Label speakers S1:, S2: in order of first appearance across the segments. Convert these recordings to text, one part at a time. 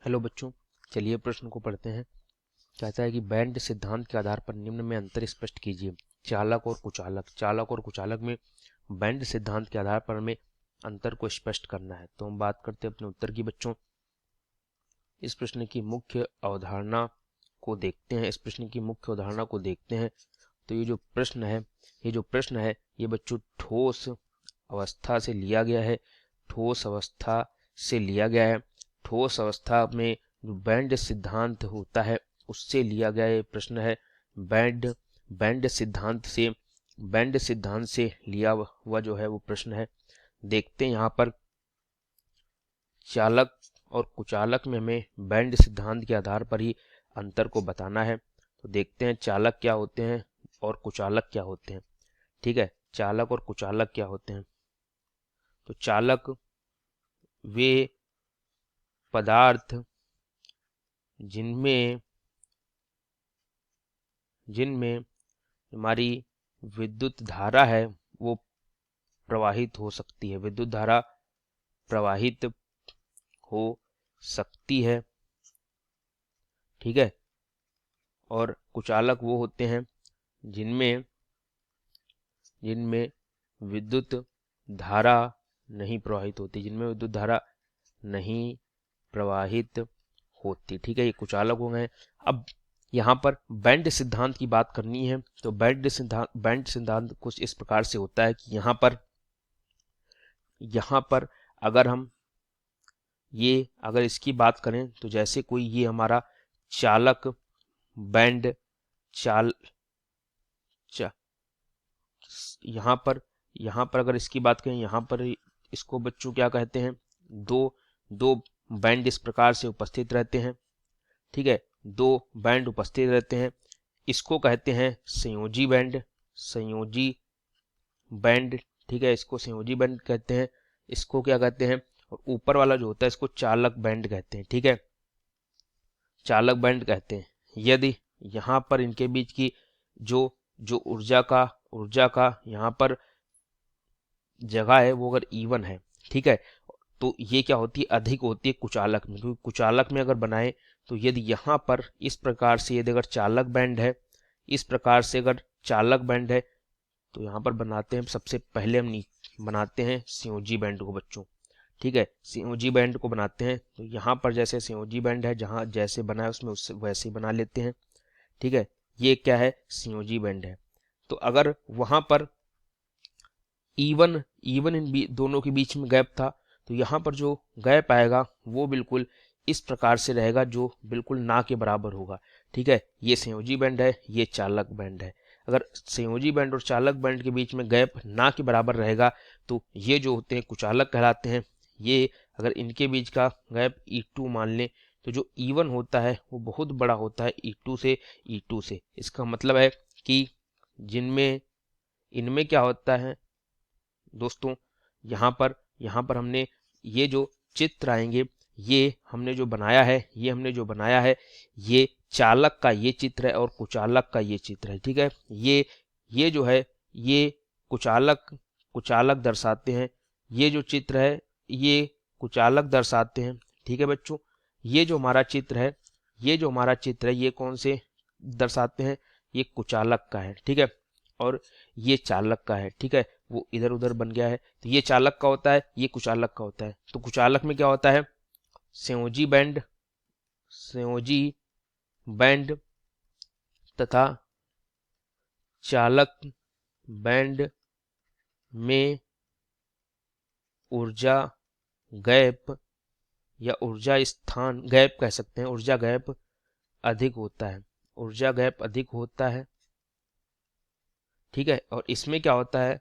S1: Hello बच्चों, चलिए प्रश्न को पढ़ते हैं। कहता है कि बैंड सिद्धांत के आधार पर निम्न में अंतर स्पष्ट कीजिए। चालक और कुचालक, चालक और कुचालक में बैंड सिद्धांत के आधार पर हमें अंतर को स्पष्ट करना है। तो हम बात करते हैं अपने उत्तर की। बच्चों, इस प्रश्न की मुख्य अवधारणा को देखते हैं। तो ये जो प्रश्न है ये बच्चों ठोस अवस्था से लिया गया है। ठोस अवस्था में जो बैंड सिद्धांत होता है उससे लिया गया ये प्रश्न है। बैंड बैंड सिद्धांत से लिया हुआ जो है वो प्रश्न है। देखते हैं यहाँ पर चालक और कुचालक में हमें बैंड सिद्धांत के आधार पर ही अंतर को बताना है। तो देखते हैं चालक क्या होते हैं और कुचालक क्या होते हैं। ठीक है, चालक और कुचालक क्या होते हैं। तो चालक वे पदार्थ जिनमें हमारी विद्युत धारा है वो प्रवाहित हो सकती है। विद्युत धारा प्रवाहित हो सकती है। ठीक है, और कुचालक वो होते हैं जिनमें विद्युत धारा नहीं प्रवाहित होती। ठीक है, ये कुचालक हो गए। अब यहाँ पर बैंड सिद्धांत की बात करनी है। तो बैंड सिद्धांत कुछ इस प्रकार से होता है कि यहाँ पर अगर इसकी बात करें तो जैसे कोई ये हमारा चालक बैंड यहाँ पर अगर इसकी बात करें, यहाँ पर इसको बच्चों क्या कहते हैं, दो बैंड इस प्रकार से उपस्थित रहते हैं। ठीक है, दो बैंड उपस्थित रहते हैं। इसको कहते हैं संयोजी बैंड। ठीक है, इसको संयोजी बैंड कहते हैं। इसको क्या कहते हैं, और ऊपर वाला जो होता है इसको चालक बैंड कहते हैं। ठीक है, चालक बैंड कहते हैं। यदि यहाँ पर इनके बीच की जो ऊर्जा का यहाँ पर जगह है वो अगर इवन है, ठीक है, तो ये क्या होती है, अधिक होती है कुचालक में। क्योंकि कुचालक में अगर बनाए तो यदि यहाँ पर इस प्रकार से यदि अगर चालक बैंड है, तो यहाँ पर बनाते हैं, सबसे पहले हम बनाते हैं संयोजी बैंड को बच्चों। ठीक है, संयोजी बैंड को बनाते हैं। तो यहाँ पर जैसे संयोजी बैंड है, जहाँ जैसे बना है उसमें उससे वैसे ही बना लेते हैं। ठीक है, ये क्या है, संयोजी बैंड है। तो अगर वहां पर इवन इन दोनों के बीच में गैप था, तो यहाँ पर जो गैप आएगा वो बिल्कुल इस प्रकार से रहेगा, जो बिल्कुल ना के बराबर होगा। ठीक है, ये संयोजी बैंड है, ये चालक बैंड है। अगर संयोजी बैंड और चालक बैंड के बीच में गैप ना के बराबर रहेगा तो ये जो होते हैं कुचालक कहलाते हैं। ये अगर इनके बीच का गैप E2 मान लें तो जो E1 होता है वो बहुत बड़ा होता है E2 से। इसका मतलब है कि इनमें क्या होता है दोस्तों, यहाँ पर हमने ये जो चित्र आएंगे, ये हमने जो बनाया है ये चालक का ये चित्र है और कुचालक का ये चित्र है। ठीक है, ये जो है ये कुचालक दर्शाते हैं। ये जो चित्र है ये कुचालक दर्शाते हैं। ठीक है बच्चों, ये जो हमारा चित्र है ये कौन से दर्शाते हैं, ये कुचालक का है। ठीक है, और ये चालक का है। ठीक है, वो इधर उधर बन गया है। तो ये चालक का होता है, ये कुचालक का होता है। तो कुचालक में क्या होता है, संयोजी बैंड तथा चालक बैंड में ऊर्जा गैप या ऊर्जा स्थान गैप कह सकते हैं, ऊर्जा गैप अधिक होता है। ठीक है, और इसमें क्या होता है,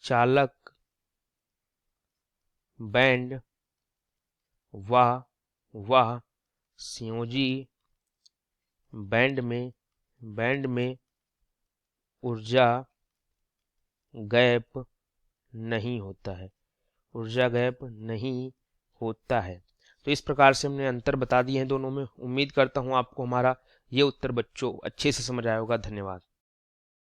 S1: चालक बैंड वह संयोजी बैंड में ऊर्जा गैप नहीं होता है। तो इस प्रकार से हमने अंतर बता दिए हैं दोनों में। उम्मीद करता हूं आपको हमारा ये उत्तर बच्चों अच्छे से समझ आया होगा। धन्यवाद।